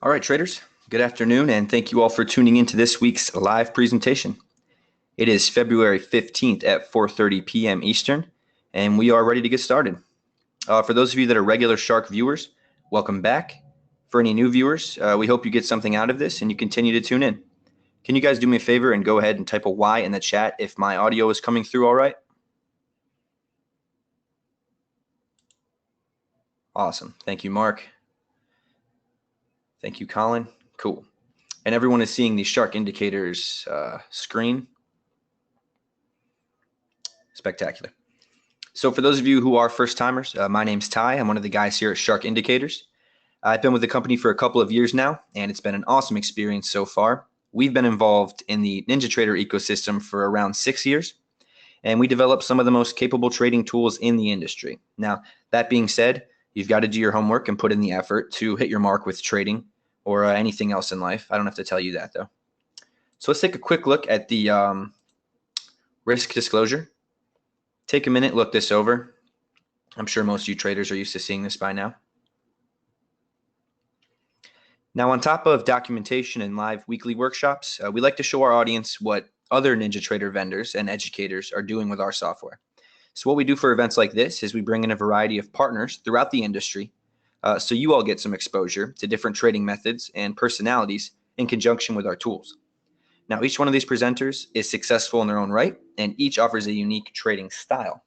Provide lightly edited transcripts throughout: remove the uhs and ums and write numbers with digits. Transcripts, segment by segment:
All right, traders, good afternoon, and thank you all for tuning into this week's live presentation. It is February 15th at 4:30 p.m. Eastern, and we are ready to get started. For those of you that are regular Shark viewers, welcome back. For any new viewers, we hope you get something out of this and you continue to tune in. Can you guys do me a favor and go ahead and type a Y in the chat if my audio is coming through all right? Awesome. Thank you, Mark. Thank you, Colin. Cool. And everyone is seeing the Shark Indicators screen. Spectacular. So for those of you who are first timers, my name's Ty. I'm one of the guys here at Shark Indicators. I've been with the company for a couple of years now, and it's been an awesome experience so far. We've been involved in the NinjaTrader ecosystem for around 6 years, and we develop some of the most capable trading tools in the industry. Now, that being said, you've got to do your homework and put in the effort to hit your mark with trading or anything else in life. I don't have to tell you that, though. So let's take a quick look at the risk disclosure. Take a minute, look this over. I'm sure most of you traders are used to seeing this by now. Now, on top of documentation and live weekly workshops, we like to show our audience what other NinjaTrader vendors and educators are doing with our software. So what we do for events like this is we bring in a variety of partners throughout the industry so you all get some exposure to different trading methods and personalities in conjunction with our tools. Now, each one of these presenters is successful in their own right, and each offers a unique trading style.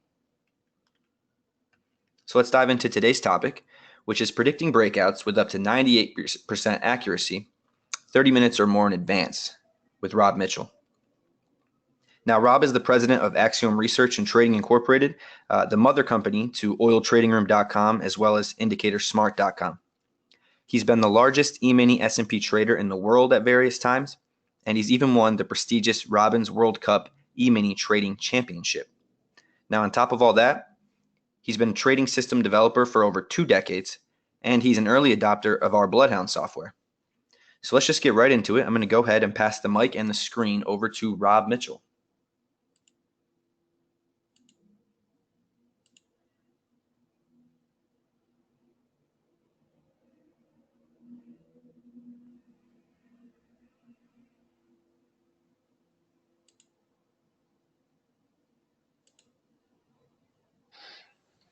So let's dive into today's topic, which is predicting breakouts with up to 98% accuracy, 30 minutes or more in advance, with Rob Mitchell. Now, Rob is the president of Axiom Research and Trading Incorporated, the mother company to oiltradingroom.com as well as indicatorsmart.com. He's been the largest E-mini S&P trader in the world at various times, and he's even won the prestigious Robbins World Cup E-mini Trading Championship. Now, on top of all that, he's been a trading system developer for over 2 decades, and he's an early adopter of our BloodHound software. So let's just get right into it. I'm going to go ahead and pass the mic and the screen over to Rob Mitchell.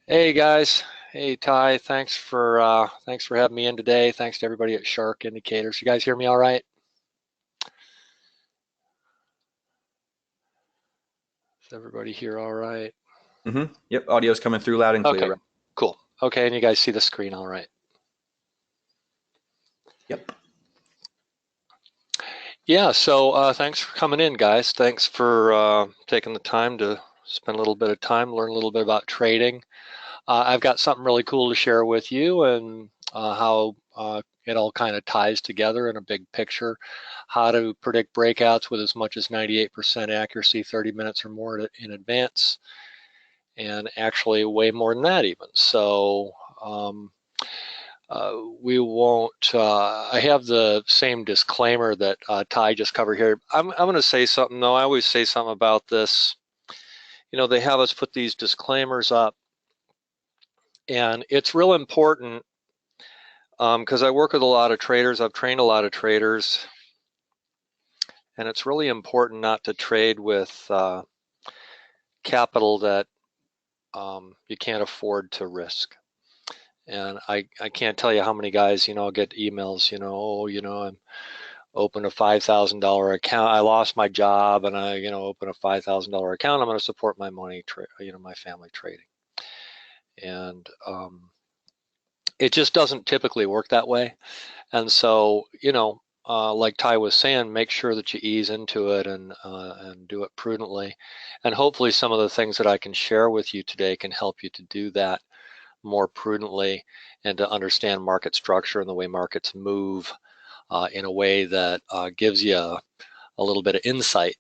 Hey guys, hey Ty, thanks for having me in today. Thanks to everybody at Shark Indicators. You guys hear me all right? Is everybody here all right? Mm-hmm. Yep, audio's coming through loud and clear. Okay, cool. Okay, and you guys see the screen all right? Yep. Yeah, so thanks for coming in, guys. Thanks for taking the time to spend a little bit of time, learn a little bit about trading. I've got something really cool to share with you and how it all kind of ties together in a big picture. How to predict breakouts with as much as 98% accuracy, 30 minutes or more in advance, and actually way more than that even. So we won't, I have the same disclaimer that Ty just covered here. I'm going to say something though. I always say something about this. You know, they have us put these disclaimers up, and it's real important because I work with a lot of traders. I've trained a lot of traders, and it's really important not to trade with capital that you can't afford to risk. And I can't tell you how many guys, get emails, I'm open a $5,000 account. I lost my job and I, open a $5,000 account. I'm going to support my money, my family trading. And it just doesn't typically work that way. And so, like Ty was saying, make sure that you ease into it and do it prudently. And hopefully some of the things that I can share with you today can help you to do that more prudently and to understand market structure and the way markets move in a way that gives you a little bit of insight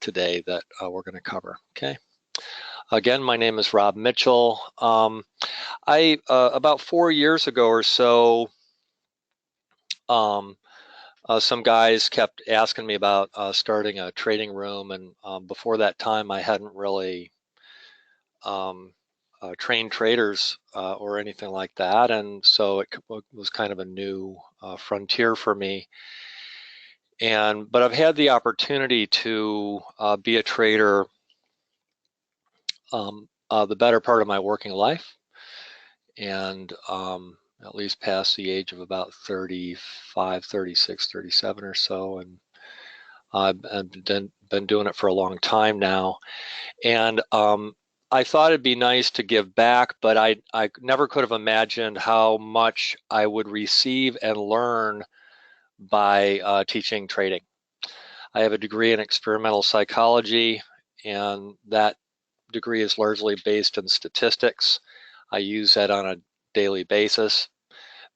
today that we're going to cover. Okay. Again, my name is Rob Mitchell. I about 4 years ago or so, some guys kept asking me about starting a trading room, and before that time I hadn't really trained traders or anything like that, and so it was kind of a new frontier for me. But I've had the opportunity to be a trader the better part of my working life, and at least past the age of about 35, 36, 37 or so, and I've been doing it for a long time now. And I thought it'd be nice to give back, but I never could have imagined how much I would receive and learn by teaching trading. I have a degree in experimental psychology, and that degree is largely based in statistics. I use that on a daily basis,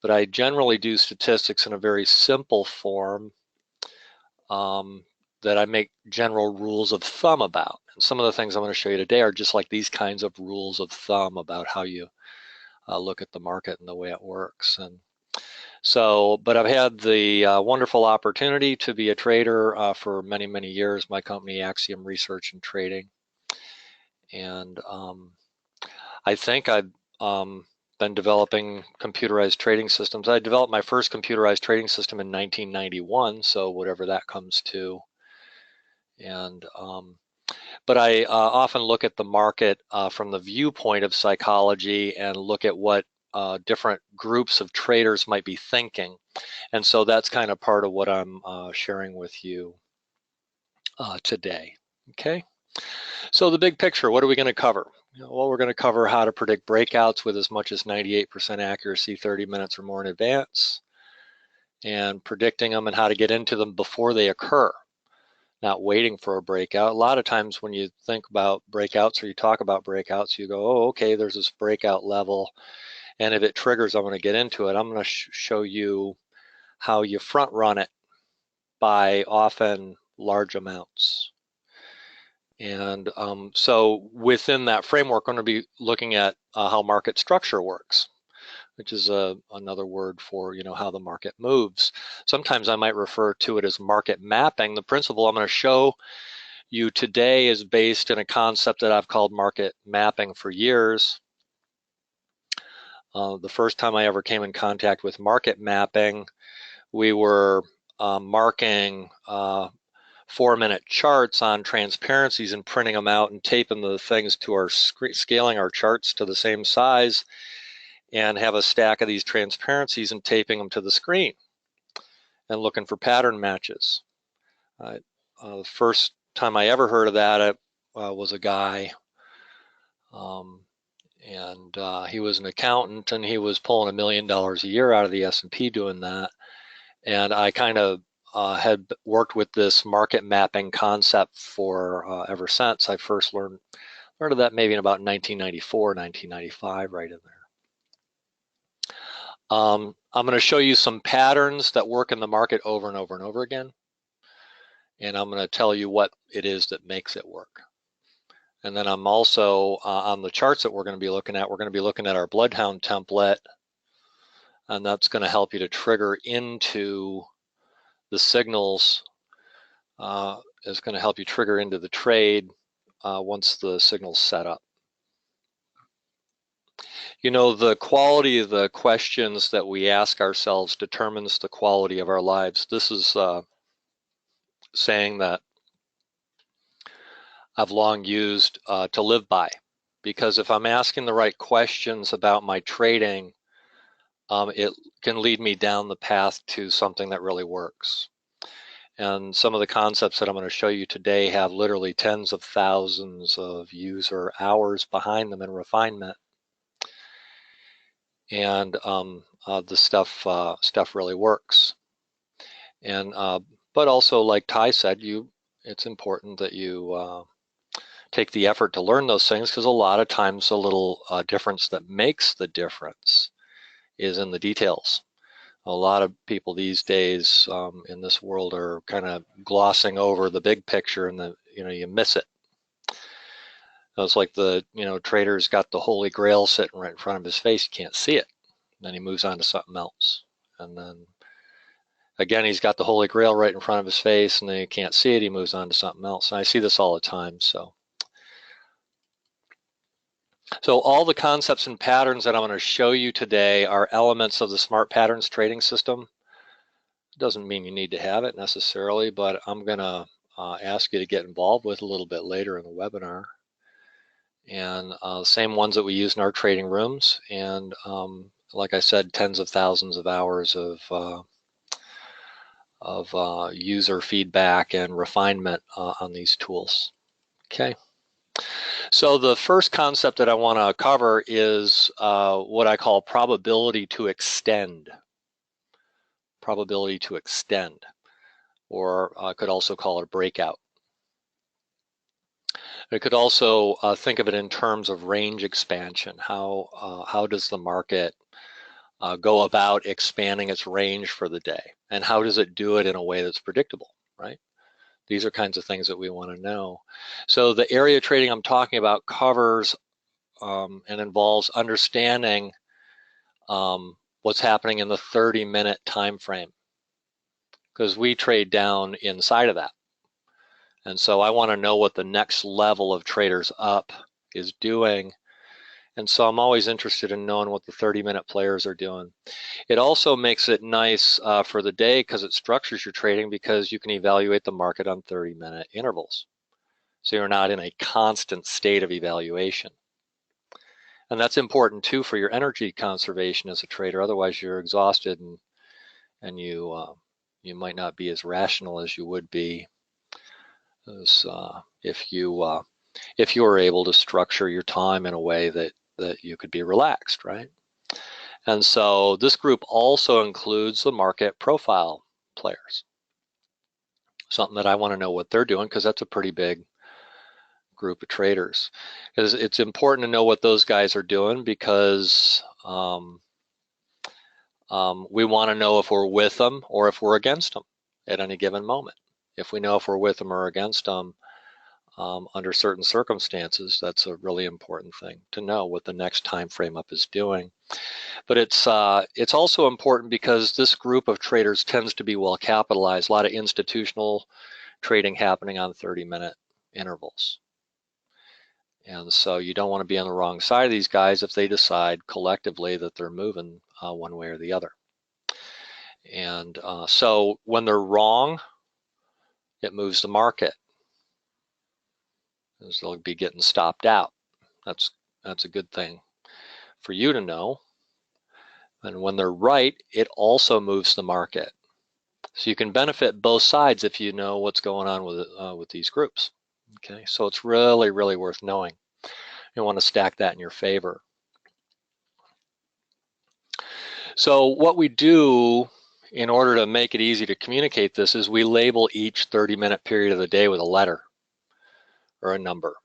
but I generally do statistics in a very simple form that I make general rules of thumb about. And some of the things I'm going to show you today are just like these kinds of rules of thumb about how you look at the market and the way it works. And so, but I've had the wonderful opportunity to be a trader for many, many years. My company, Axiom Research and Trading. And I think I've been developing computerized trading systems. I developed my first computerized trading system in 1991, so whatever that comes to. And but I often look at the market from the viewpoint of psychology and look at what different groups of traders might be thinking. And so that's kind of part of what I'm sharing with you today. Okay. So the big picture, what are we going to cover? Well, we're going to cover how to predict breakouts with as much as 98% accuracy 30 minutes or more in advance, and predicting them and how to get into them before they occur, not waiting for a breakout. A lot of times when you think about breakouts or you talk about breakouts, you go, oh, okay, there's this breakout level, and if it triggers, I'm going to get into it. I'm going to show you how you front run it by often large amounts. And so within that framework, I'm going to be looking at how market structure works, which is another word for, how the market moves. Sometimes I might refer to it as market mapping. The principle I'm going to show you today is based in a concept that I've called market mapping for years. The first time I ever came in contact with market mapping, we were marking 4-minute charts on transparencies and printing them out and taping the things to our screen, scaling our charts to the same size, and have a stack of these transparencies and taping them to the screen and looking for pattern matches. The first time I ever heard of that was a guy, and he was an accountant, and he was pulling $1 million a year out of the S&P doing that. And I kind of had worked with this market mapping concept for ever since. I first learned of that maybe in about 1994, 1995, right in there. I'm going to show you some patterns that work in the market over and over and over again. And I'm going to tell you what it is that makes it work. And then I'm also on the charts that we're going to be looking at, we're going to be looking at our BloodHound template. And that's going to help you to trigger into the signals, is going to help you trigger into the trade once the signal's set up. The quality of the questions that we ask ourselves determines the quality of our lives. This is saying that I've long used to live by, because if I'm asking the right questions about my trading, it can lead me down the path to something that really works. And some of the concepts that I'm going to show you today have literally tens of thousands of user hours behind them in refinement. And the stuff really works. And but also, like Ty said, it's important that you take the effort to learn those things, because a lot of times the little difference that makes the difference is in the details. A lot of people these days in this world are kind of glossing over the big picture, and you miss it. It's like the trader's got the Holy Grail sitting right in front of his face. You can't see it. Then he moves on to something else, and then again he's got the Holy Grail right in front of his face, and then he can't see it. He moves on to something else. And I see this all the time. So So all the concepts and patterns that I'm going to show you today are elements of the Smart Patterns trading system. Doesn't mean you need to have it necessarily, but I'm going to ask you to get involved with a little bit later in the webinar. And same ones that we use in our trading rooms. And like I said, tens of thousands of hours of user feedback and refinement on these tools. Okay. So the first concept that I want to cover is what I call probability to extend. Probability to extend, or I could also call it a breakout. I could also think of it in terms of range expansion. How does the market go about expanding its range for the day? And how does it do it in a way that's predictable, right? These are kinds of things that we want to know. So the area trading I'm talking about covers and involves understanding what's happening in the 30-minute time frame, because we trade down inside of that. And so I want to know what the next level of traders up is doing. And so I'm always interested in knowing what the 30-minute players are doing. It also makes it nice for the day because it structures your trading, because you can evaluate the market on 30-minute intervals. So you're not in a constant state of evaluation. And that's important too for your energy conservation as a trader. Otherwise you're exhausted and you might not be as rational as you would be as if you were able to structure your time in a way that you could be relaxed, right? And so this group also includes the market profile players. Something that I want to know what they're doing, because that's a pretty big group of traders. Because it's important to know what those guys are doing, because we want to know if we're with them or if we're against them at any given moment. If we know if we're with them or against them under certain circumstances, that's a really important thing to know, what the next time frame up is doing. But it's also important because this group of traders tends to be well capitalized. A lot of institutional trading happening on 30-minute intervals. And so you don't want to be on the wrong side of these guys if they decide collectively that they're moving one way or the other. And so when they're wrong, it moves the market, as they'll be getting stopped out. That's a good thing for you to know. And when they're right, it also moves the market. So you can benefit both sides if you know what's going on with these groups. Okay, so it's really, really worth knowing. You want to stack that in your favor. So what we do in order to make it easy to communicate this is we label each 30-minute period of the day with a letter or a number.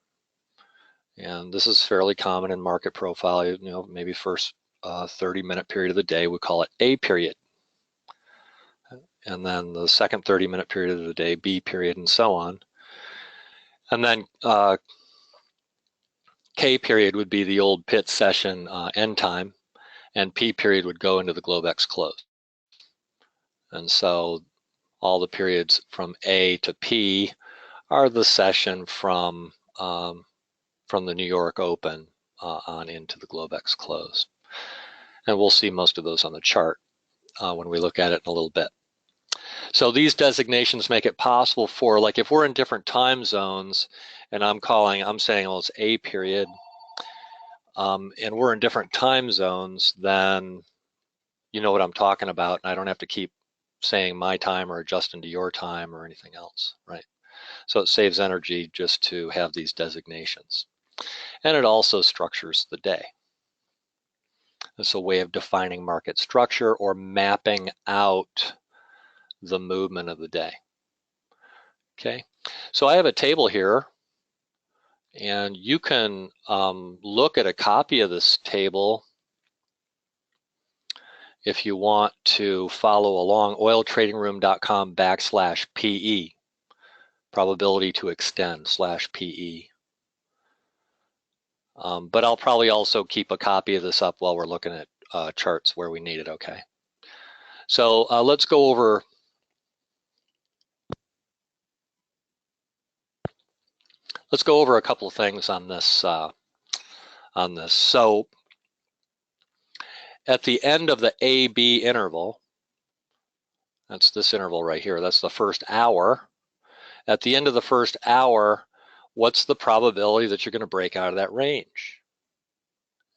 And this is fairly common in market profile. You know, maybe first 30-minute period of the day, we call it A period. And then the second 30-minute period of the day, B period, and so on. And then K period would be the old pit session end time, and P period would go into the Globex close. And so all the periods from A to P are the session from the New York Open on into the Globex close. And we'll see most of those on the chart when we look at it in a little bit. So these designations make it possible for, like, if we're in different time zones and I'm saying, well, it's A period, and we're in different time zones, then you know what I'm talking about, and I don't have to keep saying my time or adjusting to your time or anything else, right? So it saves energy just to have these designations. And it also structures the day. It's a way of defining market structure or mapping out the movement of the day. Okay, so I have a table here, and you can look at a copy of this table if you want to follow along. oiltradingroom.com/PE, probability to extend /PE. But I'll probably also keep a copy of this up while we're looking at charts where we need it, okay? So let's go over a couple of things on this on this. So at the end of the AB interval, that's this interval right here, that's the first hour. At the end of the first hour, what's the probability that you're going to break out of that range?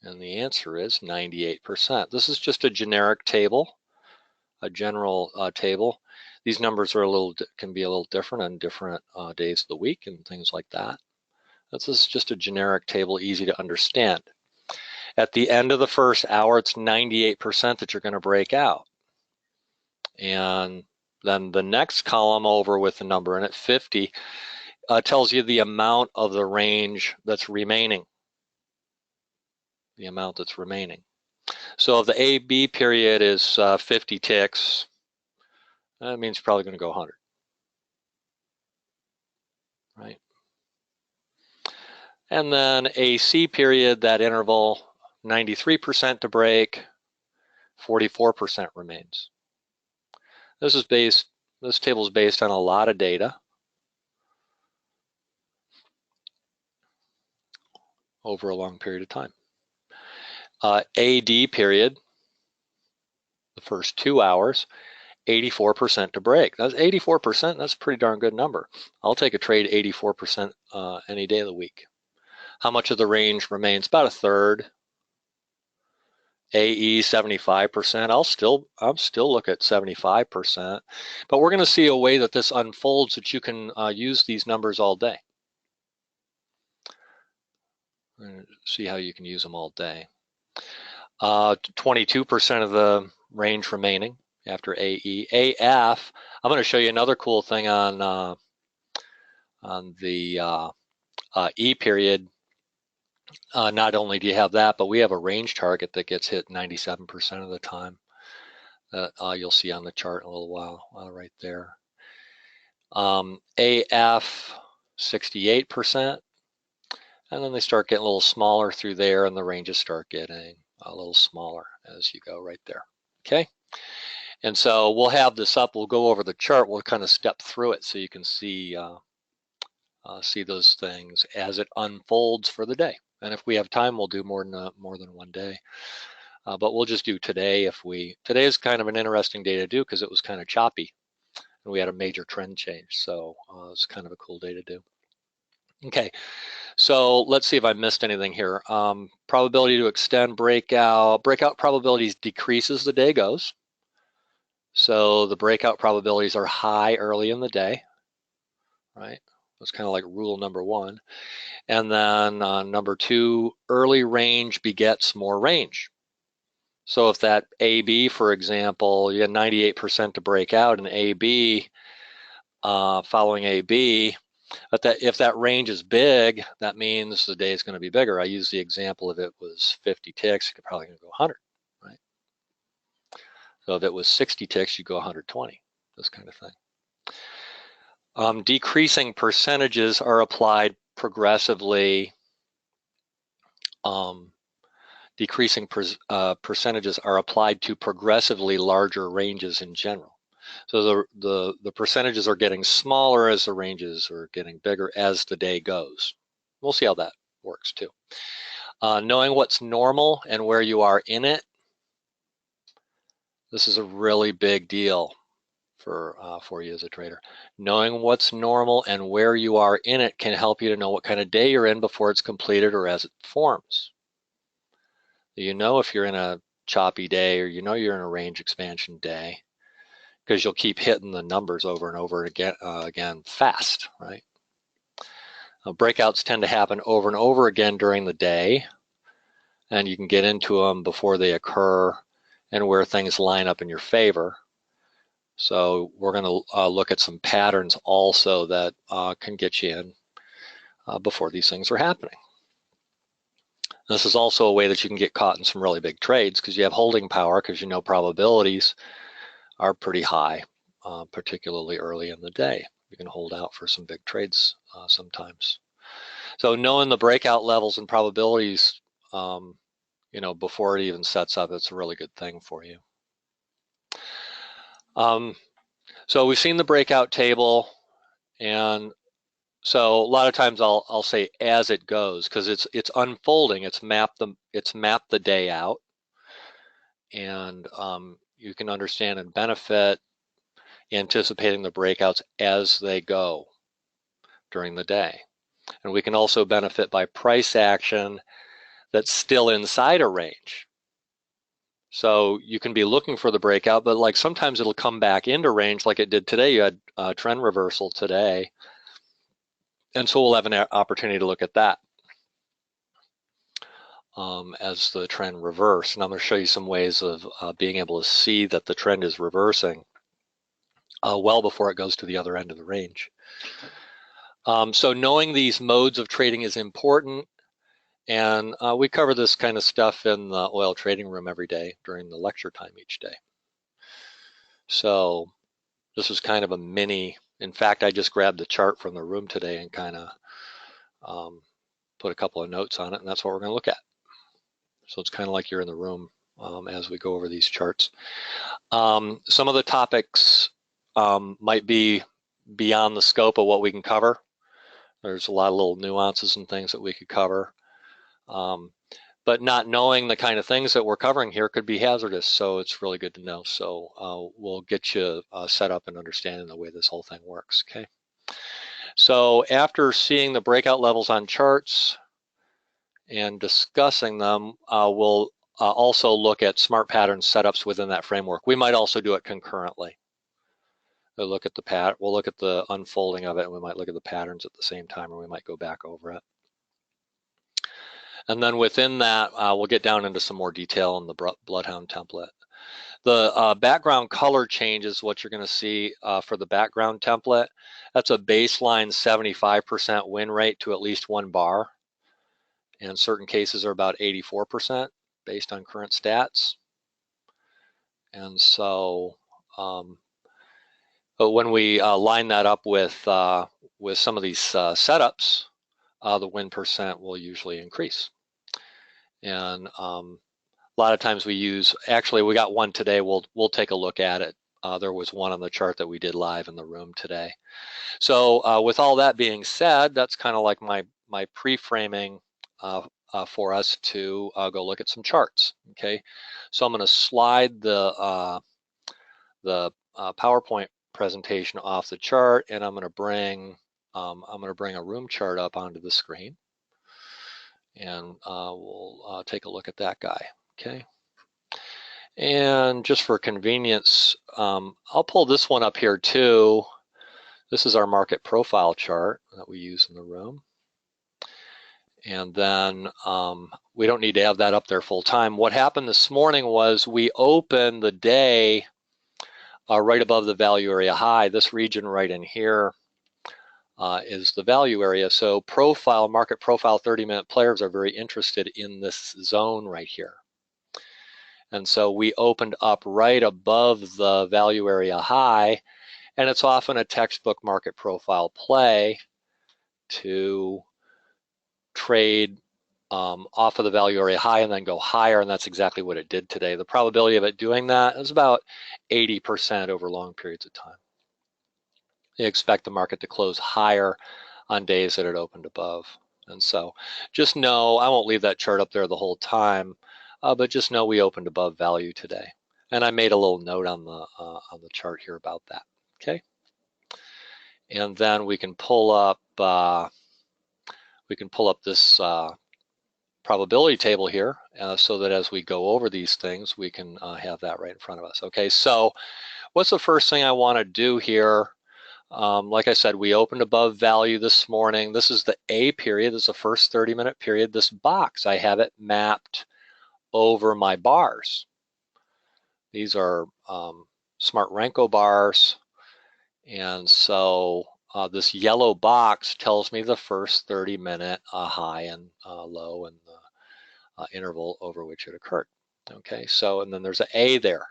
And the answer is 98%. This is just a generic table, a general table. These numbers are can be a little different on different days of the week and things like that. This is just a generic table, easy to understand. At the end of the first hour, it's 98% that you're going to break out. And then the next column over with the number in it, 50, tells you the amount of the range that's remaining. The amount that's remaining. So if the AB period is 50 ticks, that means you're probably going to go 100. Right? And then AC period, that interval, 93% to break, 44% remains. This table is based on a lot of data over a long period of time. AD period, the first 2 hours, 84% to break. That's 84%, that's a pretty darn good number. I'll take a trade 84% any day of the week. How much of the range remains? About a third. AE 75%. I'll still look at 75%, but we're going to see a way that this unfolds that you can use these numbers all day. See how you can use them all day. 22% of the range remaining after AE. AF, I'm going to show you another cool thing on the E period. Not only do you have that, but we have a range target that gets hit 97% of the time. That you'll see on the chart in a little while, right there. AF, 68%. And then they start getting a little smaller through there, and the ranges start getting a little smaller as you go right there. Okay. And so we'll have this up. We'll go over the chart. We'll kind of step through it so you can see those things as it unfolds for the day. And if we have time, we'll do more than one day. But we'll just do today. Today is kind of an interesting day to do because it was kind of choppy, and we had a major trend change. So it's kind of a cool day to do. Okay, so let's see if I missed anything here. Probability to extend breakout. Breakout probabilities decrease as the day goes. So the breakout probabilities are high early in the day, right? That's kind of like rule number one. And then number two, early range begets more range. So if that AB, for example, you had 98% to break out, and AB following AB, but if that range is big, that means the day is going to be bigger. I use the example if it was 50 ticks, you're probably going to go 100, right? So if it was 60 ticks, you go 120, this kind of thing. Decreasing percentages are applied progressively. Decreasing percentages are applied to progressively larger ranges in general. So the percentages are getting smaller as the ranges are getting bigger as the day goes. We'll see how that works too. Knowing what's normal and where you are in it. This is a really big deal for you as a trader. Knowing what's normal and where you are in it can help you to know what kind of day you're in before it's completed or as it forms. You know if you're in a choppy day, or you know you're in a range expansion day, because you'll keep hitting the numbers over and over again fast, right? Breakouts tend to happen over and over again during the day, and you can get into them before they occur and where things line up in your favor. So we're going to look at some patterns also that can get you in before these things are happening. This is also a way that you can get caught in some really big trades because you have holding power, because you know probabilities are pretty high, particularly early in the day. You can hold out for some big trades sometimes. So knowing the breakout levels and probabilities, before it even sets up, it's a really good thing for you. So we've seen the breakout table, and So a lot of times I'll say as it goes, because it's unfolding. It's mapped the day out, and you can understand and benefit anticipating the breakouts as they go during the day. And we can also benefit by price action that's still inside a range. So you can be looking for the breakout, but like sometimes it'll come back into range like it did today. You had a trend reversal today. And so we'll have an opportunity to look at that as the trend reverse. And I'm going to show you some ways of being able to see that the trend is reversing well before it goes to the other end of the range. So knowing these modes of trading is important. And we cover this kind of stuff in the oil trading room every day during the lecture time each day. So this is kind of a mini, in fact, I just grabbed the chart from the room today and kind of put a couple of notes on it, and that's what we're going to look at. So it's kind of like you're in the room as we go over these charts. Some of the topics might be beyond the scope of what we can cover. There's a lot of little nuances and things that we could cover. But not knowing the kind of things that we're covering here could be hazardous, so it's really good to know. So we'll get you set up and understanding the way this whole thing works, okay? So after seeing the breakout levels on charts and discussing them, we'll also look at smart pattern setups within that framework. We might also do it concurrently. We'll look at the unfolding of it, and we might look at the patterns at the same time, or we might go back over it. And then within that, we'll get down into some more detail in the BloodHound template. The background color change is what you're going to see for the background template. That's a baseline 75% win rate to at least one bar. And certain cases are about 84% based on current stats. And so but when we line that up with some of these setups, the win percent will usually increase. And a lot of times we use, actually we got one today, we'll take a look at it. There was one on the chart that we did live in the room today. So with all that being said, that's kind of like my pre-framing for us to go look at some charts, okay? So I'm gonna slide the PowerPoint presentation off the chart, and I'm gonna bring a room chart up onto the screen. And we'll take a look at that guy, okay? And just for convenience, I'll pull this one up here too. This is our market profile chart that we use in the room. And then we don't need to have that up there full time. What happened this morning was we opened the day right above the value area high. This region right in here is the value area. So market profile 30-minute players are very interested in this zone right here. And so we opened up right above the value area high, and it's often a textbook market profile play to trade off of the value area high and then go higher, and that's exactly what it did today. The probability of it doing that is about 80% over long periods of time. You expect the market to close higher on days that it opened above. And so just know, I won't leave that chart up there the whole time, but just know we opened above value today. And I made a little note on the chart here about that, okay? And then we can pull up this probability table here so that as we go over these things, we can have that right in front of us. Okay, so what's the first thing I want to do here? Like I said, we opened above value this morning. This is the A period. This is the first 30-minute period. This box, I have it mapped over my bars. These are Smart Renko bars. And so this yellow box tells me the first 30-minute high and low and the interval over which it occurred. Okay, so and then there's an A there,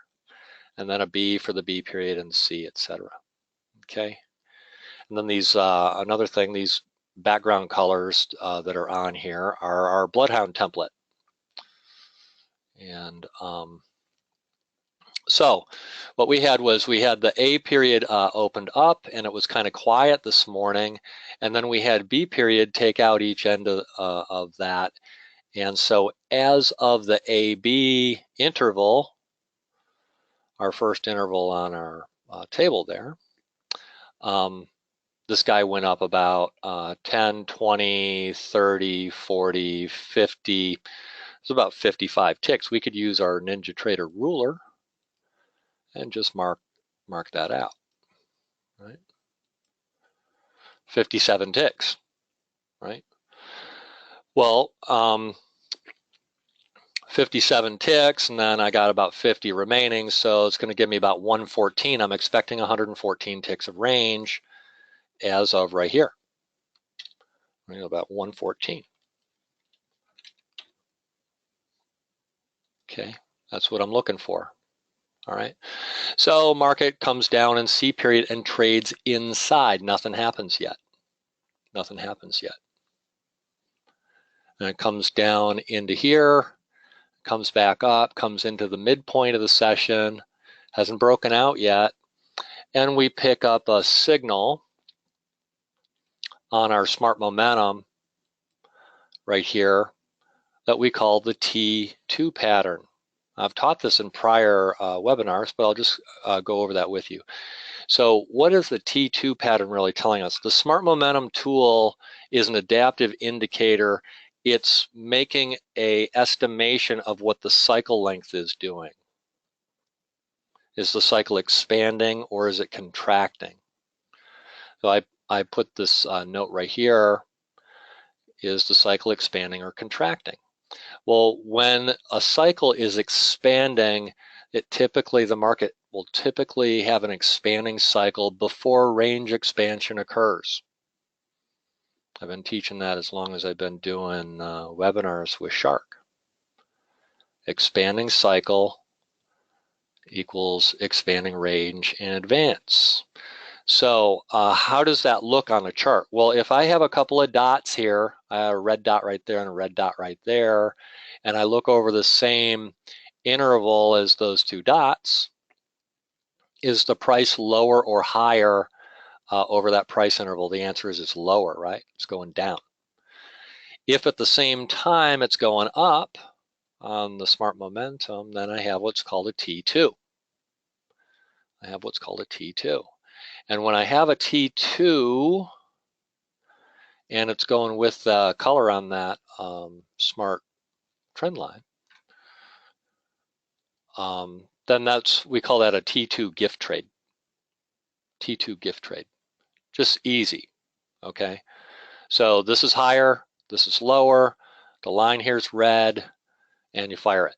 and then a B for the B period and C, etc. Okay, and then these another thing, these background colors that are on here are our BloodHound template, and So what we had was we had the A period opened up, and it was kind of quiet this morning, and then we had B period take out each end of that. And so as of the AB interval, our first interval on our table there, this guy went up about 10, 20, 30, 40, 50. It's about 55 ticks. We could use our NinjaTrader ruler and just mark that out, right? 57 ticks, right? Well, 57 ticks, and then I got about 50 remaining, so it's going to give me about 114. I'm expecting 114 ticks of range as of right here, right, about 114. Okay, that's what I'm looking for. All right, so market comes down in C period and trades inside. Nothing happens yet. Nothing happens yet. And it comes down into here, comes back up, comes into the midpoint of the session, hasn't broken out yet, and we pick up a signal on our smart momentum right here that we call the T2 pattern. I've taught this in prior webinars, but I'll just go over that with you. So what is the T2 pattern really telling us? The smart momentum tool is an adaptive indicator. It's making an estimation of what the cycle length is doing. Is the cycle expanding or is it contracting? So I put this note right here. Is the cycle expanding or contracting? Well, when a cycle is expanding, the market will typically have an expanding cycle before range expansion occurs. I've been teaching that as long as I've been doing webinars with Shark. Expanding cycle equals expanding range in advance. So how does that look on a chart? Well, if I have a couple of dots here, I have a red dot right there and a red dot right there, and I look over the same interval as those two dots, is the price lower or higher over that price interval? The answer is it's lower, right? It's going down. If at the same time it's going up on the smart momentum, then I have what's called a T2. I have what's called a T2. And when I have a T2 and it's going with the color on that smart trend line, then we call that a T2 gift trade. T2 gift trade. Just easy, okay? So this is higher, this is lower, the line here is red, and you fire it.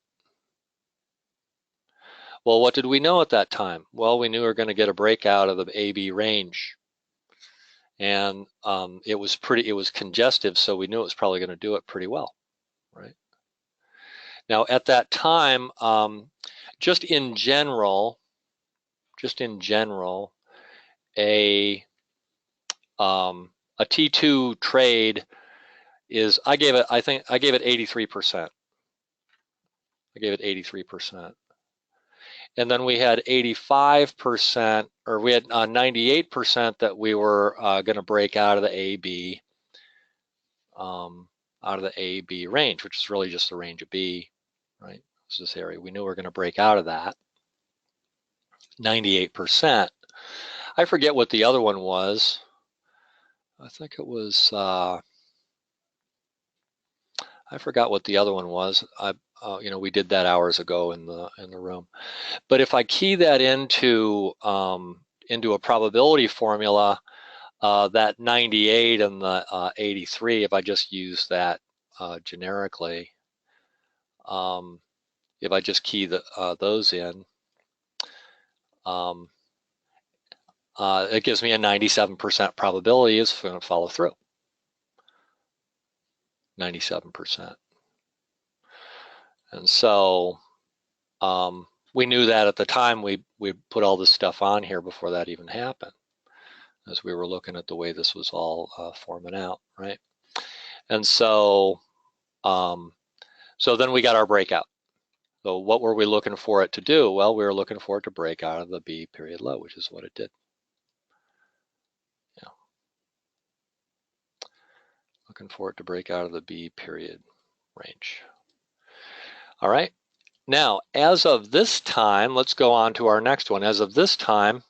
Well, what did we know at that time? Well, we knew we were going to get a breakout of the AB range. And it was congestive, so we knew it was probably going to do it pretty well, right? Now at that time, just in general, a T2 trade is, I gave it 83%. I gave it 83%. And then we had 85%, or we had 98% that we were going to break out of the AB, range, which is really just the range of B, right? This is this area. We knew we were going to break out of that. 98%. I forget what the other one was. I think it was. I forgot what the other one was. We did that hours ago in the room. But if I key that into a probability formula, that 98 and the 83, if I just use that generically, if I just key those in, it gives me a 97% probability it's going to follow through. 97%. And so we knew that at the time. We put all this stuff on here before that even happened, as we were looking at the way this was all forming out, right? And so then we got our breakout. So what were we looking for it to do? Well, we were looking for it to break out of the B period low, which is what it did. Yeah. Looking for it to break out of the B period range. All right. Now, as of this time, let's go on to our next one. As of this time,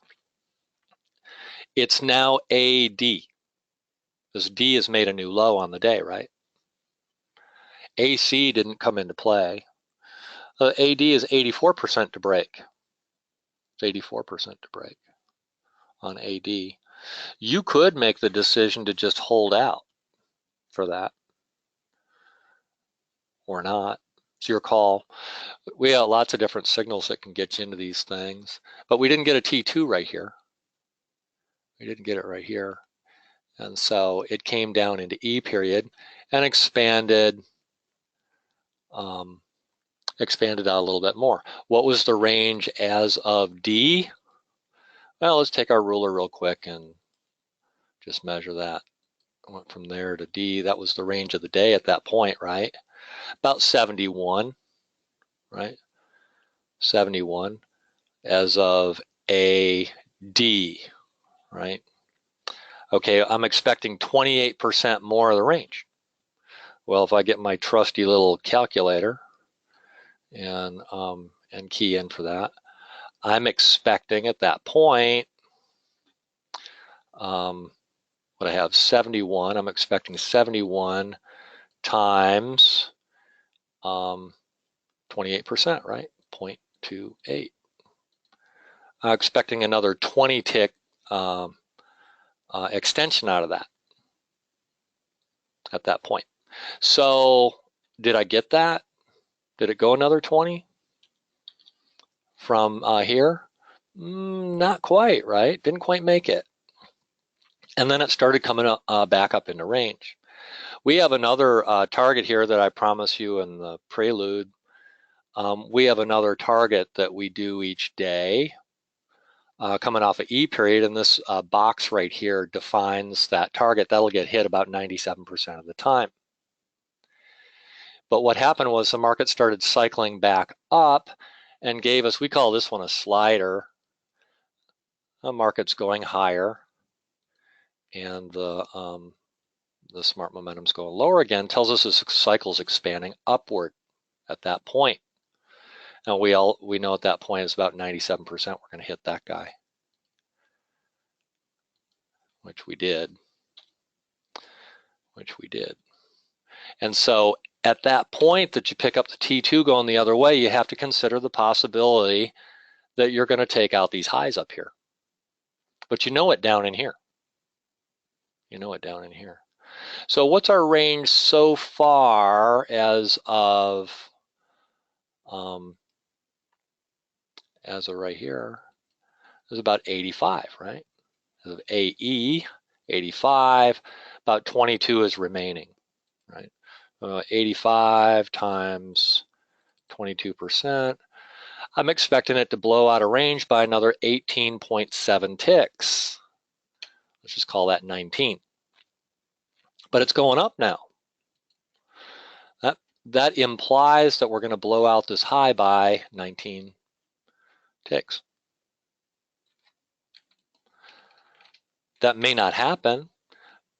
it's now AD. This D has made a new low on the day, right? AC didn't come into play. AD is 84% to break. It's 84% to break on AD. You could make the decision to just hold out for that or not. It's your call. We have lots of different signals that can get you into these things, but we didn't get a T2 right here. We didn't get it right here. And so it came down into E period and expanded expanded out a little bit more. What was the range as of D? Well, let's take our ruler real quick and just measure that. Went from there to D. That was the range of the day at that point, right? About 71, right? 71 as of AD, right? Okay, I'm expecting 28% more of the range. Well, if I get my trusty little calculator and key in for that, I'm expecting at that point, what I have 71, I'm expecting 71 times 28%, right? 0.28. I'm expecting another 20 tick extension out of that at that point. So did I get that? Did it go another 20 from here? Not quite, right? Didn't quite make it. And then it started coming up, back up into range. We have another target here that I promise you in the prelude. We have another target that we do each day coming off of E period, and this box right here defines that target. That'll get hit about 97% of the time. But what happened was the market started cycling back up and gave us, we call this one a slider. The market's going higher and the smart momentum's going lower again, tells us this cycle's expanding upward at that point. And we know at that point it's about 97% we're going to hit that guy, which we did. And so at that point that you pick up the T2 going the other way, you have to consider the possibility that you're going to take out these highs up here. But you know it down in here. So what's our range so far as of right here? Is about 85, right? As of AE, 85, about 22 is remaining, right? 85 times 22%. I'm expecting it to blow out of range by another 18.7 ticks. Let's just call that 19. But it's going up now. That implies that we're going to blow out this high by 19 ticks. That may not happen,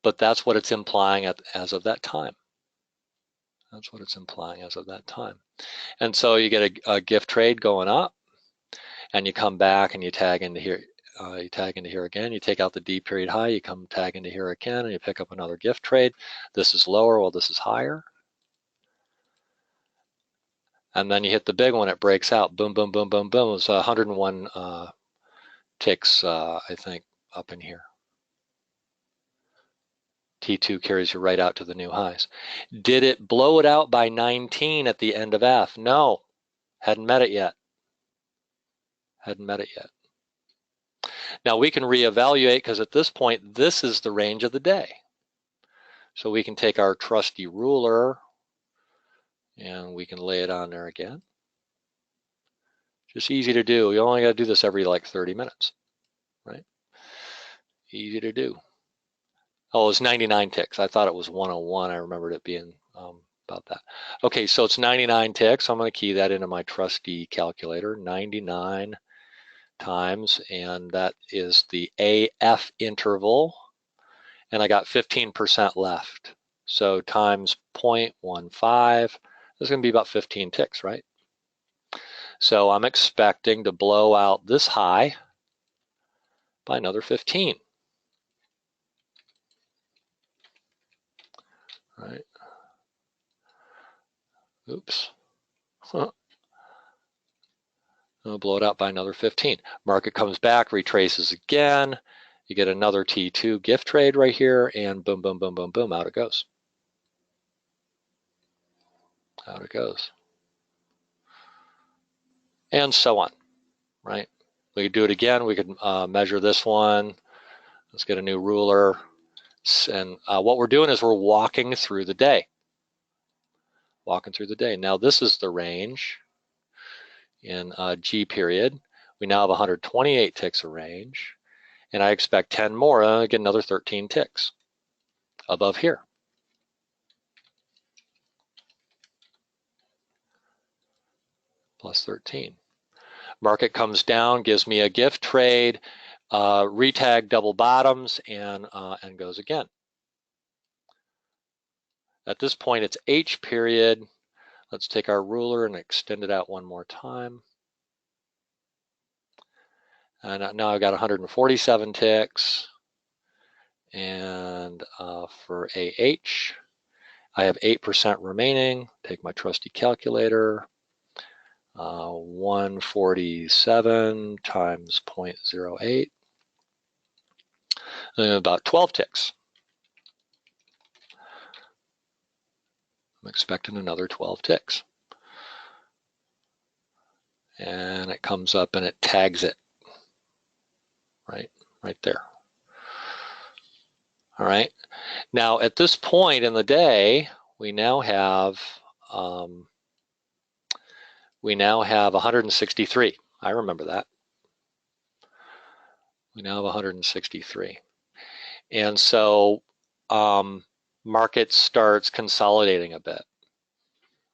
but that's what it's implying as of that time. And so you get a gift trade going up, and you come back and you tag into here. Again. You take out the D period high. You come tag into here again, and you pick up another gift trade. This is lower. Well, this is higher. And then you hit the big one. It breaks out. Boom, boom, boom, boom, boom. It's 101 ticks, I think, up in here. T2 carries you right out to the new highs. Did it blow it out by 19 at the end of F? No, hadn't met it yet. Now we can reevaluate because at this point, this is the range of the day. So we can take our trusty ruler and we can lay it on there again. Just easy to do. You only got to do this every like 30 minutes, right? Easy to do. Oh, it was 99 ticks. I thought it was 101. I remembered it being about that. Okay, so it's 99 ticks. So I'm going to key that into my trusty calculator, 99 times, and that is the AF interval, and I got 15% left. So times 0.15, that's going to be about 15 ticks, right? So I'm expecting to blow out this high by another 15. Right? Oops. I'll blow it out by another 15. Market comes back, retraces again. You get another T2 gift trade right here, and boom, boom, boom, boom, boom, out it goes. Out it goes. And so on, right? We could do it again. We could measure this one. Let's get a new ruler. And what we're doing is we're walking through the day. Walking through the day. Now this is the range in G period. We now have 128 ticks of range, and I expect 10 more. I get another 13 ticks above here. Plus 13. Market comes down, gives me a gift trade, retag double bottoms, and goes again. At this point, it's H period. Let's take our ruler and extend it out one more time. And now I've got 147 ticks. And for AH, I have 8% remaining. Take my trusty calculator. 147 times 0.08. About 12 ticks. I'm expecting another 12 ticks. And it comes up and it tags it. Right there. All right. Now at this point in the day, we now have 163. I remember that. We now have 163. And so market starts consolidating a bit.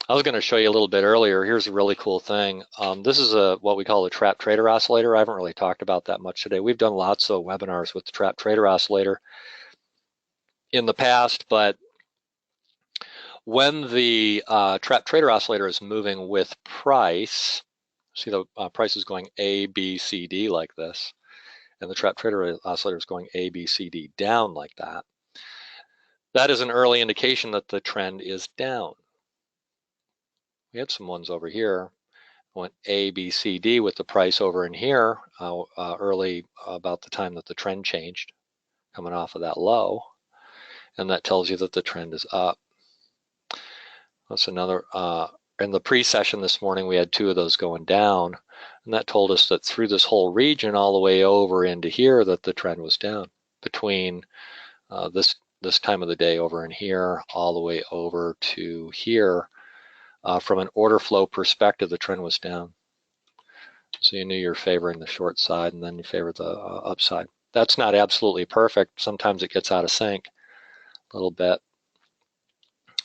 I was going to show you a little bit earlier. Here's a really cool thing. This is what we call a trap trader oscillator. I haven't really talked about that much today. We've done lots of webinars with the trap trader oscillator in the past, but when the trap trader oscillator is moving with price, see the price is going A, B, C, D like this, and the trap trader oscillator is going A, B, C, D down like that. That is an early indication that the trend is down. We had some ones over here, went A, B, C, D with the price over in here early about the time that the trend changed, coming off of that low, and that tells you that the trend is up. That's another, in the pre-session this morning, we had two of those going down, and that told us that through this whole region all the way over into here that the trend was down between this time of the day over in here all the way over to here. From an order flow perspective, the trend was down. So you knew you're favoring the short side, and then you favor the upside. That's not absolutely perfect. Sometimes it gets out of sync a little bit,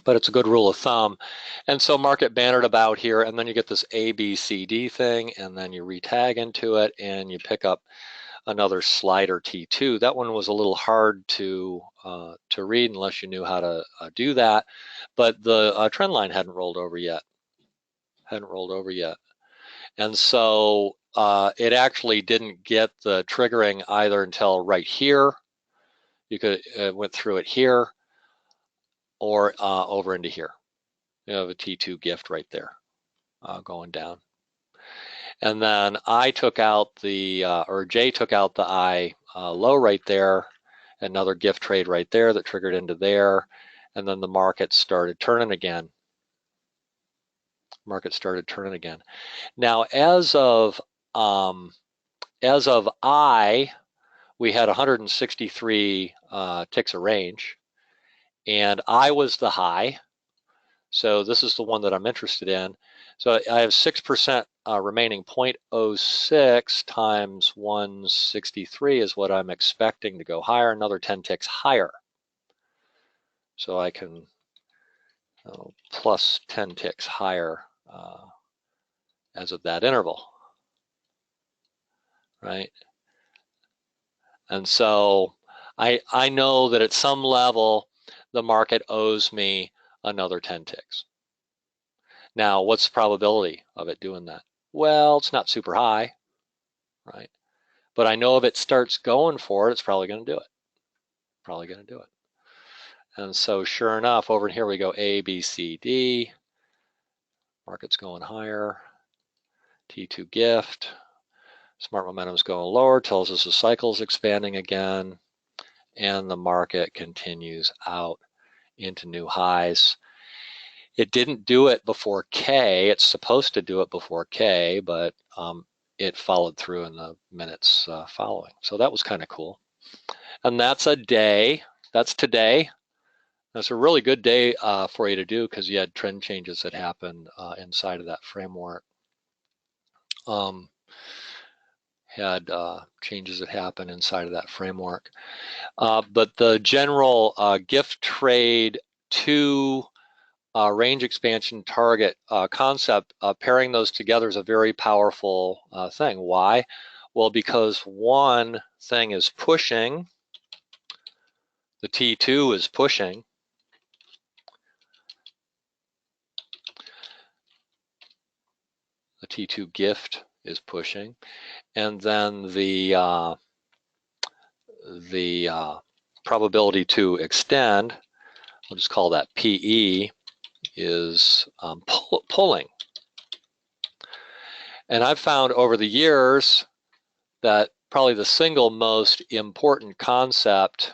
but it's a good rule of thumb. And so market bannered about here, and then you get this A, B, C, D thing, and then you retag into it, and you pick up another slider T2. That one was a little hard to read unless you knew how to do that, but the trend line hadn't rolled over yet. And so it actually didn't get the triggering either until right here. You could went through it here or over into here. You have a T2 gift right there going down. And then I took out the, or Jay took out the I low right there, another gift trade right there that triggered into there, and then the market started turning again. Now, as of I, we had 163 ticks of range, and I was the high. So this is the one that I'm interested in. So I have 6% remaining. 0.06 times 163 is what I'm expecting to go higher, another 10 ticks higher. So I can plus 10 ticks higher as of that interval, right? And so I know that at some level the market owes me another 10 ticks. Now, what's the probability of it doing that? Well, it's not super high, right? But I know if it starts going for it, it's probably going to do it. Probably going to do it. And so sure enough, over here we go A, B, C, D. Market's going higher. T2 gift. Smart momentum's going lower, tells us the cycle's expanding again. And the market continues out into new highs. It didn't do it before K. It's supposed to do it before K, but it followed through in the minutes following. So that was kind of cool. And that's a day. That's today. That's a really good day for you to do because you had trend changes that happened inside of that framework. Had changes that happen inside of that framework. But the general gift trade to range expansion target concept, pairing those together is a very powerful thing. Why? Well, because one thing is pushing, the T2 is pushing, the T2 gift is pushing, and then the probability to extend, we'll just call that PE, is pulling. And I've found over the years that probably the single most important concept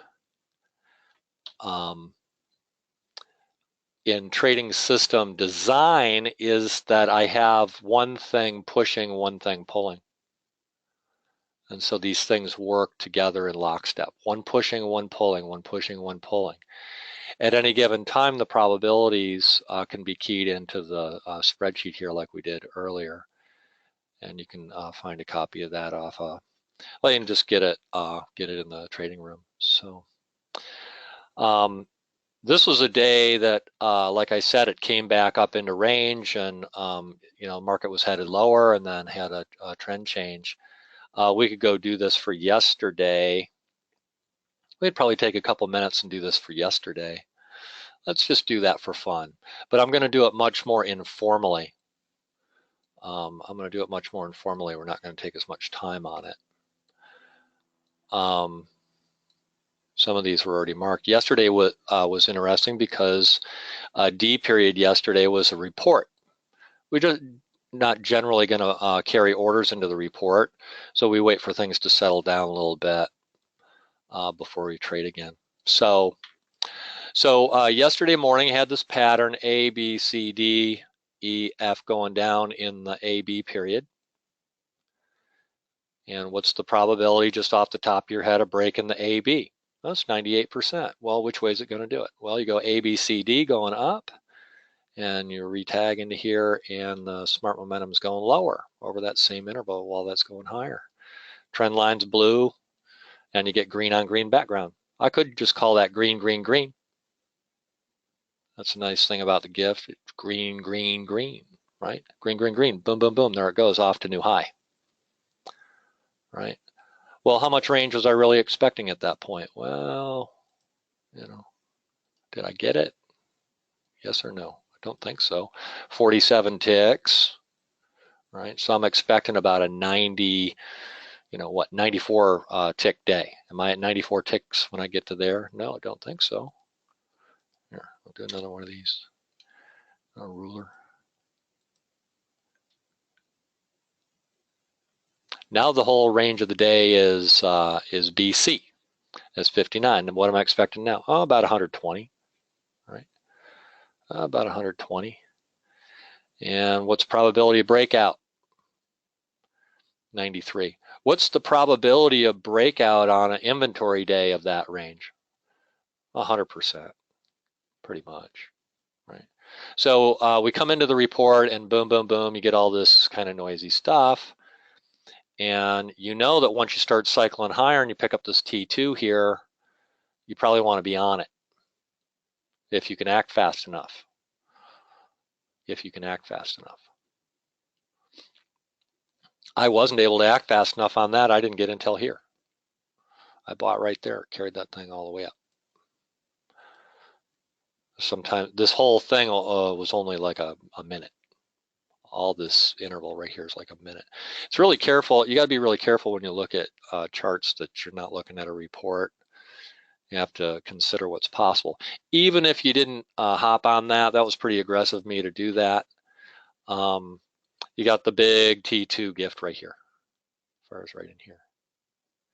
in trading system design is that I have one thing pushing, one thing pulling. And so these things work together in lockstep. One pushing, one pulling, one pushing, one pulling. At any given time, the probabilities can be keyed into the spreadsheet here like we did earlier. And you can find a copy of that off. Well, you can just get it in the trading room. So this was a day that, like I said, it came back up into range, and market was headed lower, and then had a trend change. We could go do this for yesterday. We'd probably take a couple minutes and do this for yesterday. Let's just do that for fun. But I'm going to do it much more informally. I'm going to do it much more informally. We're not going to take as much time on it. Some of these were already marked. Yesterday was interesting because D period yesterday was a report. We're just not generally going to carry orders into the report, so we wait for things to settle down a little bit before we trade again. So yesterday morning I had this pattern A, B, C, D, E, F going down in the AB period. And what's the probability just off the top of your head of breaking the AB? That's 98%. Well, which way is it going to do it? Well, you go A, B, C, D going up, and you retag into here, and the smart momentum is going lower over that same interval while that's going higher. Trend line's blue, and you get green on green background. I could just call that green, green, green. That's a nice thing about the gift. It's green, green, green, right? Green, green, green, boom, boom, boom. There it goes off to new high, right? Well, how much range was I really expecting at that point? Well, did I get it? Yes or no? I don't think so. 47 ticks, right? So I'm expecting about a 90, 94 tick day. Am I at 94 ticks when I get to there? No, I don't think so. Here, I'll do another one of these. A ruler. Now the whole range of the day is BC. That's 59. And what am I expecting now? Oh, about 120, right? About 120. And what's probability of breakout? 93. What's the probability of breakout on an inventory day of that range? 100%, pretty much, right? So we come into the report, and boom, boom, boom, you get all this kind of noisy stuff. And you know that once you start cycling higher and you pick up this T2 here, you probably want to be on it if you can act fast enough. if you can act fast enough. I wasn't able to act fast enough on that. I didn't get until here. I bought right there, carried that thing all the way up. Sometimes this whole thing was only like a minute. All this interval right here is like a minute. It's really careful. You got to be really careful when you look at charts that you're not looking at a report. You have to consider what's possible. Even if you didn't hop on that, that was pretty aggressive of me to do that. You got the big T2 gift right here, as far as right in here,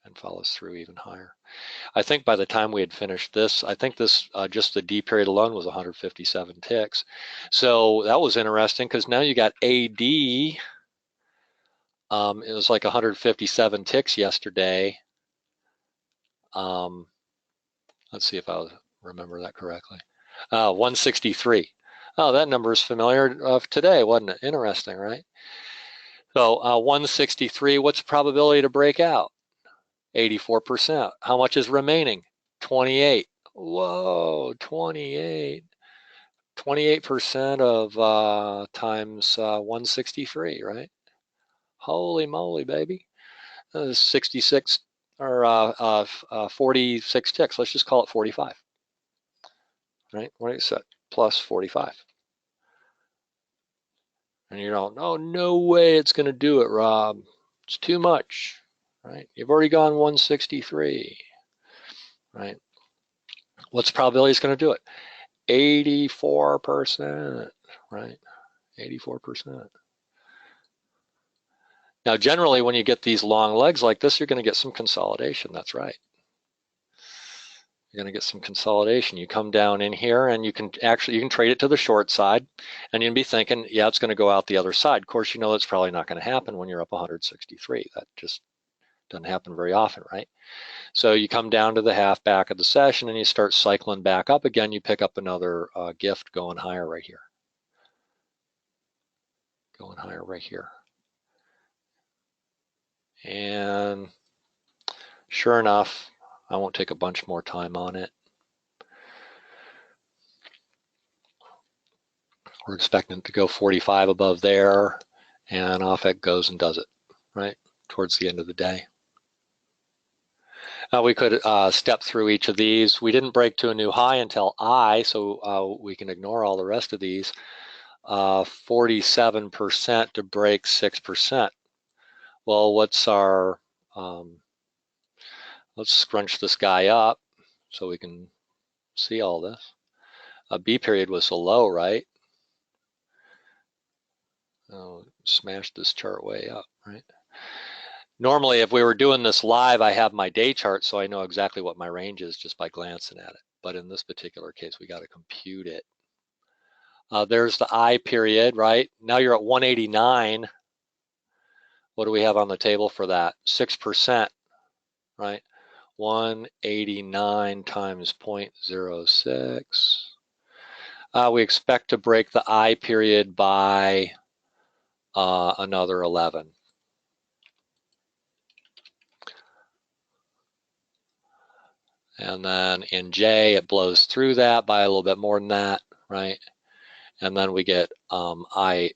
and follows through even higher. I think by the time we had finished this, I think this, just the D period alone was 157 ticks. So that was interesting because now you got AD. It was like 157 ticks yesterday. Let's see if I remember that correctly. 163. Oh, that number is familiar of today, wasn't it? Interesting, right? So 163, what's the probability to break out? 84%. How much is remaining? 28. Whoa, 28. 28% of times 163, right? Holy moly, baby. 66 or 46 ticks. Let's just call it 45. Right? What is that? Plus 45. And you don't, oh, no way it's going to do it, Rob. It's too much, right? You've already gone 163, right? What's the probability it's going to do it? 84%, right? 84%. Now, generally, when you get these long legs like this, you're going to get some consolidation. That's right. You're going to get some consolidation. You come down in here and you can trade it to the short side and you'll be thinking, yeah, it's going to go out the other side. Of course, you know that's probably not going to happen when you're up 163. That just doesn't happen very often, right? So you come down to the half back of the session and you start cycling back up again. You pick up another gift going higher right here. Going higher right here. And sure enough, I won't take a bunch more time on it. We're expecting it to go 45 above there, and off it goes and does it, right, towards the end of the day. Now we could step through each of these. We didn't break to a new high until I, so we can ignore all the rest of these. 47% to break 6%. Well, what's our, let's scrunch this guy up so we can see all this. B period was so low, right? Oh, smashed this chart way up, right? Normally, if we were doing this live, I have my day chart, so I know exactly what my range is just by glancing at it. But in this particular case, we got to compute it. There's the I period, right? Now you're at 189. What do we have on the table for that? 6%, right? 189 times 0.06. We expect to break the I period by another 11. And then in J, it blows through that by a little bit more than that, right? And then we get IJ,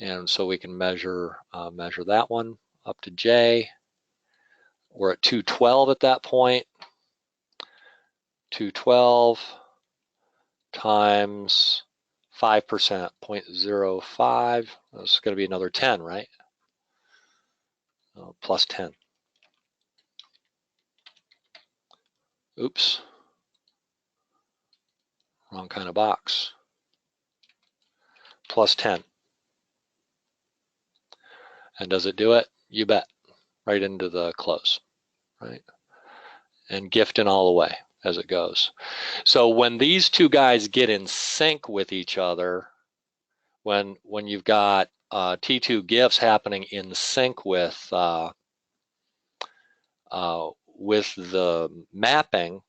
and so we can measure that one up to J. We're at 212 at that point. 212 times 5%, 0.05. That's going to be another 10, right? Plus 10. Oops. Wrong kind of box. Plus 10. And does it do it? You bet. Right into the close, right? And gifting all the way as it goes. So when these two guys get in sync with each other, when you've got T2 gifts happening in sync with the mapping,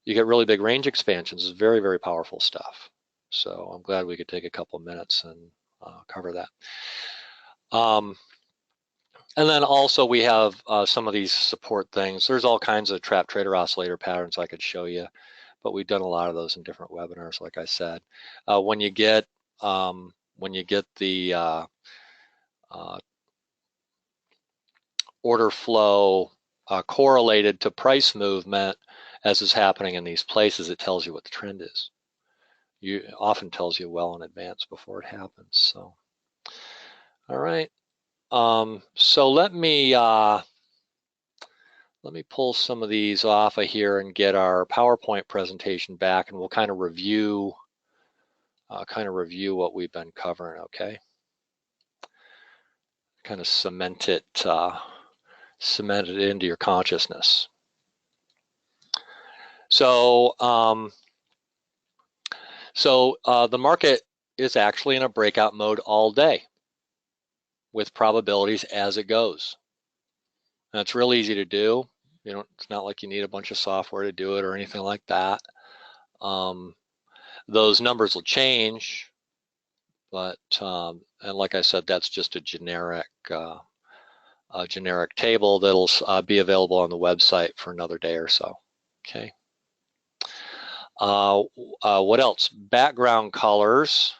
you get really big range expansions. It's very, very powerful stuff. So I'm glad we could take a couple of minutes and cover that. And then also we have some of these support things. There's all kinds of trap trader oscillator patterns I could show you, but we've done a lot of those in different webinars, like I said. When you get the order flow correlated to price movement, as is happening in these places, it tells you what the trend is. It often tells you well in advance before it happens. So, all right. So let me pull some of these off of here and get our PowerPoint presentation back, and we'll kind of review what we've been covering. Okay. Kind of cement it into your consciousness. So, the market is actually in a breakout mode all day with probabilities as it goes. And it's real easy to do. It's not like you need a bunch of software to do it or anything like that. Those numbers will change, but and like I said, that's just a generic table that'll be available on the website for another day or so. Okay. What else? Background colors.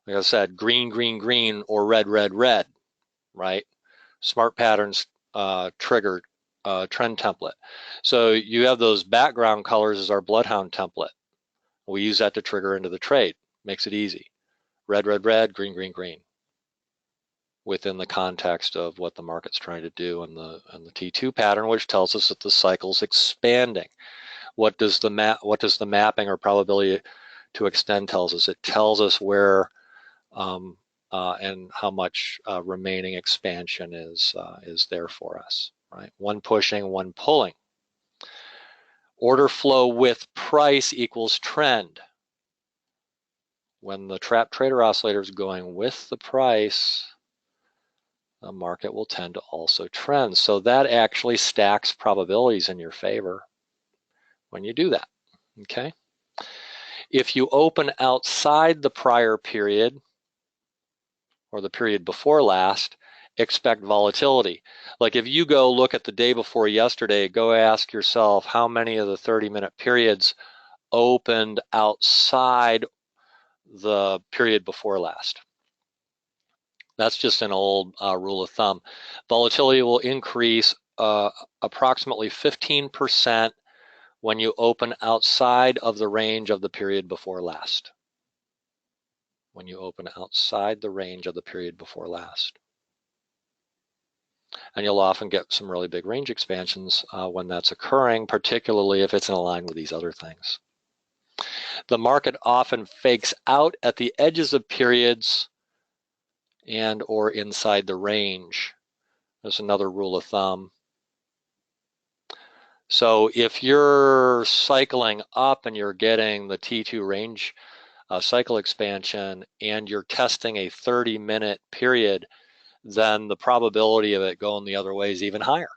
Like I said, green, green, green, or red, red, red, right? Smart Patterns triggered trend template. So you have those background colors as our BloodHound template. We use that to trigger into the trade. Makes it easy. Red, red, red, green, green, green. Within the context of what the market's trying to do and the T2 pattern, which tells us that the cycle's expanding. What does the mapping or probability to extend tells us? It tells us where and how much remaining expansion is there for us, right? One pushing, one pulling. Order flow with price equals trend. When the trap trader oscillator is going with the price, the market will tend to also trend. So that actually stacks probabilities in your favor when you do that, okay? If you open outside the prior period or the period before last, expect volatility. Like if you go look at the day before yesterday, go ask yourself how many of the 30-minute periods opened outside the period before last. That's just an old rule of thumb. Volatility will increase approximately 15% when you open outside of the range of the period before last. When you open outside the range of the period before last. And you'll often get some really big range expansions when that's occurring, particularly if it's in line with these other things. The market often fakes out at the edges of periods and or inside the range. There's another rule of thumb. So if you're cycling up and you're getting the T2 range cycle expansion and you're testing a 30-minute period, then the probability of it going the other way is even higher.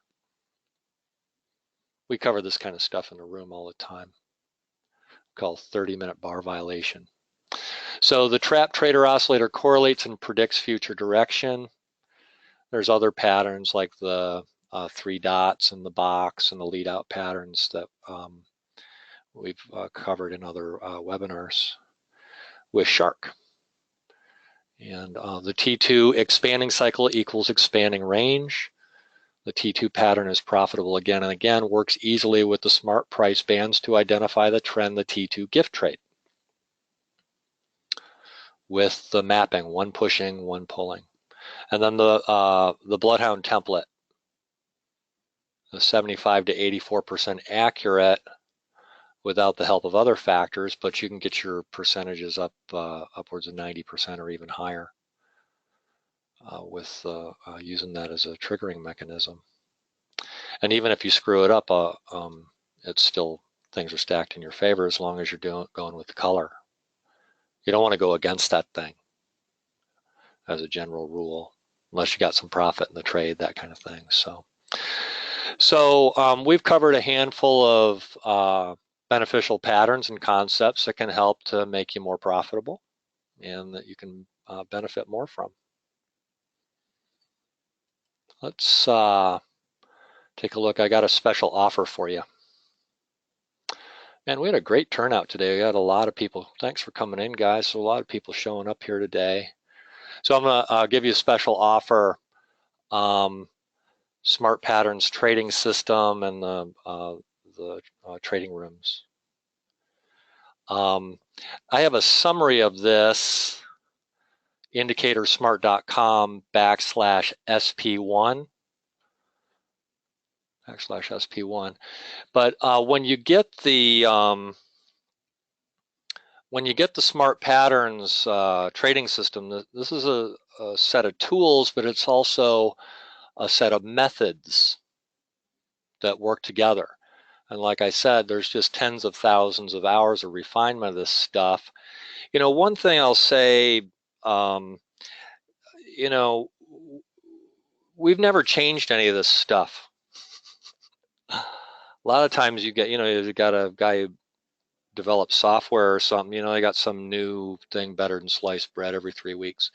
We cover this kind of stuff in the room all the time, called 30-minute bar violation. So the trap trader oscillator correlates and predicts future direction. There's other patterns like the 3 dots in the box and the lead out patterns that we've covered in other webinars with Shark. And the T2 expanding cycle equals expanding range. The T2 pattern is profitable again and again, works easily with the smart price bands to identify the trend, the T2 gift trade. With the mapping, one pushing, one pulling. And then the BloodHound template, the 75 to 84% accurate without the help of other factors, but you can get your percentages up upwards of 90% or even higher with using that as a triggering mechanism. And even if you screw it up, it's still, things are stacked in your favor as long as you're going with the color. You don't want to go against that thing as a general rule, unless you got some profit in the trade, that kind of thing. So we've covered a handful of beneficial patterns and concepts that can help to make you more profitable and that you can benefit more from. Let's take a look. I got a special offer for you. And we had a great turnout today. We had a lot of people. Thanks for coming in, guys. So a lot of people showing up here today. So I'm going to give you a special offer. Smart Patterns trading system and the trading rooms. I have a summary of this, indicatorsmart.com/SP1. /SP1. But when you get the Smart Patterns trading system, this is a set of tools, but it's also a set of methods that work together. And like I said, there's just tens of thousands of hours of refinement of this stuff. You know, one thing I'll say, you know, we've never changed any of this stuff. A lot of times you get, you've got a guy who develops software or something, they got some new thing better than sliced bread every 3 weeks.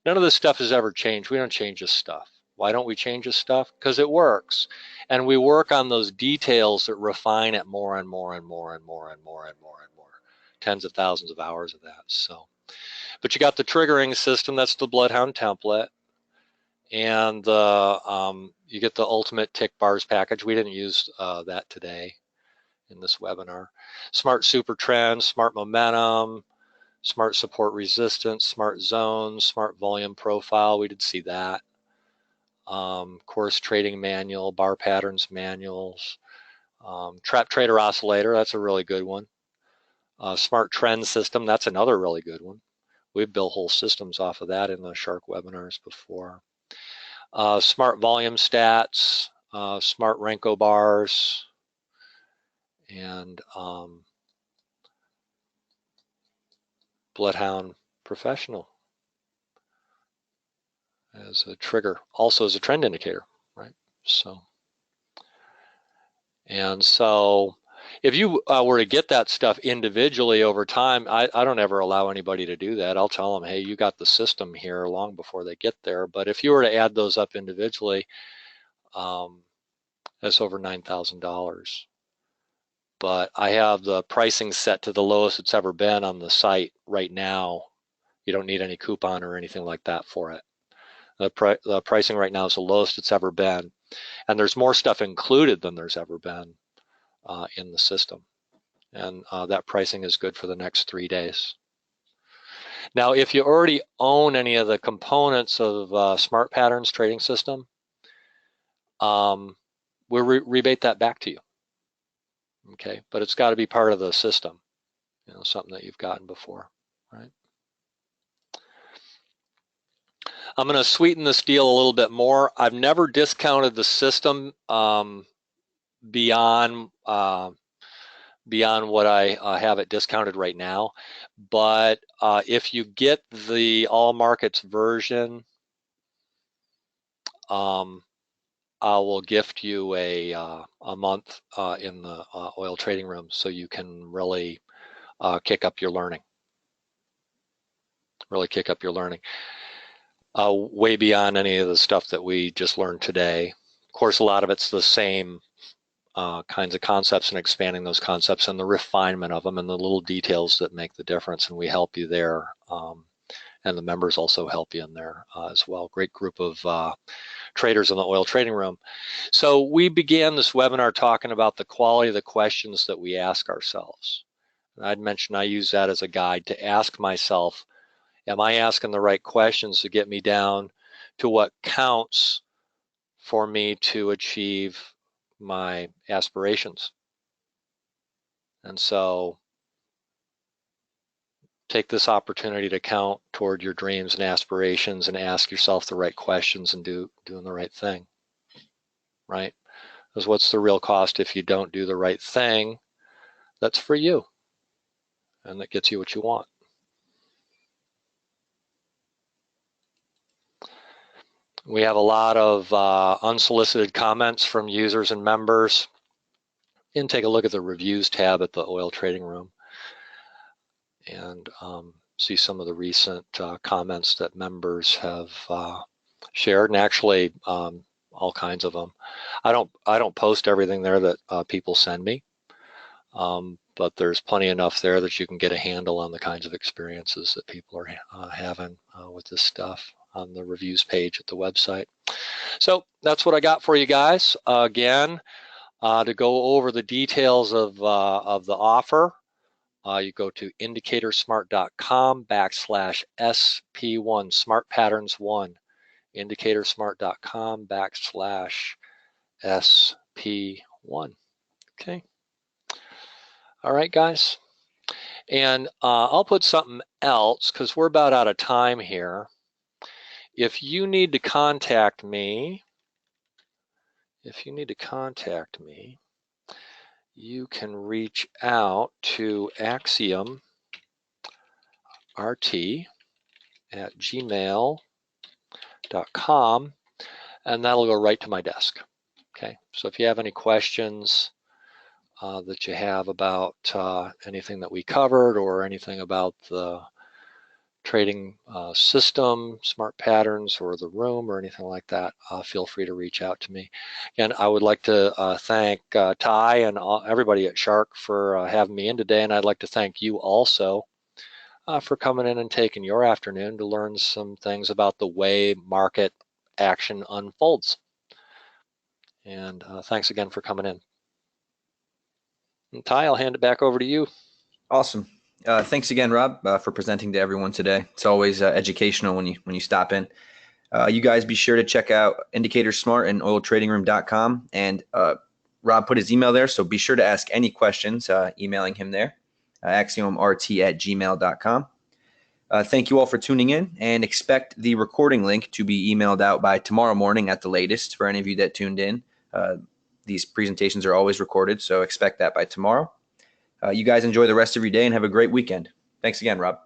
None of this stuff has ever changed. We don't change this stuff. Why don't we change this stuff? Because it works. And we work on those details that refine it more and more and more and more and more and more and more. Tens of thousands of hours of that. So, but you got the triggering system, that's the BloodHound template. And you get the ultimate tick bars package. We didn't use that today in this webinar. Smart super trends, smart momentum, smart support resistance, smart zones, smart volume profile. We did see that. Course trading manual, bar patterns manuals, trap trader oscillator. That's a really good one. Smart trend system. That's another really good one. We've built whole systems off of that in the Shark webinars before. Smart volume stats, smart Renko bars, and BloodHound Professional as a trigger, also as a trend indicator, right? So, and so if you were to get that stuff individually over time, I don't ever allow anybody to do that. I'll tell them, hey, you got the system here long before they get there. But if you were to add those up individually, that's over $9,000. But I have the pricing set to the lowest it's ever been on the site right now. You don't need any coupon or anything like that for it. The pricing right now is the lowest it's ever been. And there's more stuff included than there's ever been in the system. And that pricing is good for the next 3 days. Now, if you already own any of the components of Smart Patterns trading system, we'll rebate that back to you. Okay, but it's got to be part of the system, something that you've gotten before, right? I'm going to sweeten this deal a little bit more. I've never discounted the system beyond what I have it discounted right now. But if you get the all markets version, I will gift you a month in the oil trading room so you can really kick up your learning. Really kick up your learning. Way beyond any of the stuff that we just learned today. Of course, a lot of it's the same kinds of concepts and expanding those concepts and the refinement of them and the little details that make the difference, and we help you there. And the members also help you in there as well. Great group of traders in the oil trading room. So we began this webinar talking about the quality of the questions that we ask ourselves. And I'd mentioned I use that as a guide to ask myself, am I asking the right questions to get me down to what counts for me to achieve my aspirations? And so take this opportunity to count toward your dreams and aspirations and ask yourself the right questions and doing the right thing, right? Because what's the real cost if you don't do the right thing that's for you and that gets you what you want? We have a lot of unsolicited comments from users and members. And take a look at the reviews tab at the oil trading room and see some of the recent comments that members have shared, and actually all kinds of them. I don't post everything there that people send me, but there's plenty enough there that you can get a handle on the kinds of experiences that people are having with this stuff on the reviews page at the website. So that's what I got for you guys. Again, to go over the details of the offer, you go to indicatorsmart.com/SP1, Smart Patterns 1, indicatorsmart.com/SP1. Okay. All right, guys. And I'll put something else because we're about out of time here. If you need to contact me, you can reach out to axiomrt@gmail.com, and that'll go right to my desk. Okay, so if you have any questions that you have about anything that we covered or anything about the trading system, smart patterns, or the room, or anything like that, feel free to reach out to me. Again, I would like to thank Ty and everybody at Shark for having me in today, and I'd like to thank you also for coming in and taking your afternoon to learn some things about the way market action unfolds. And thanks again for coming in. And Ty, I'll hand it back over to you. Awesome. Thanks again, Rob, for presenting to everyone today. It's always educational when you stop in. You guys be sure to check out Indicator Smart and oiltradingroom.com. And Rob put his email there, so be sure to ask any questions, emailing him there, axiomrt@gmail.com. Thank you all for tuning in, and expect the recording link to be emailed out by tomorrow morning at the latest for any of you that tuned in. These presentations are always recorded, so expect that by tomorrow. You guys enjoy the rest of your day and have a great weekend. Thanks again, Rob.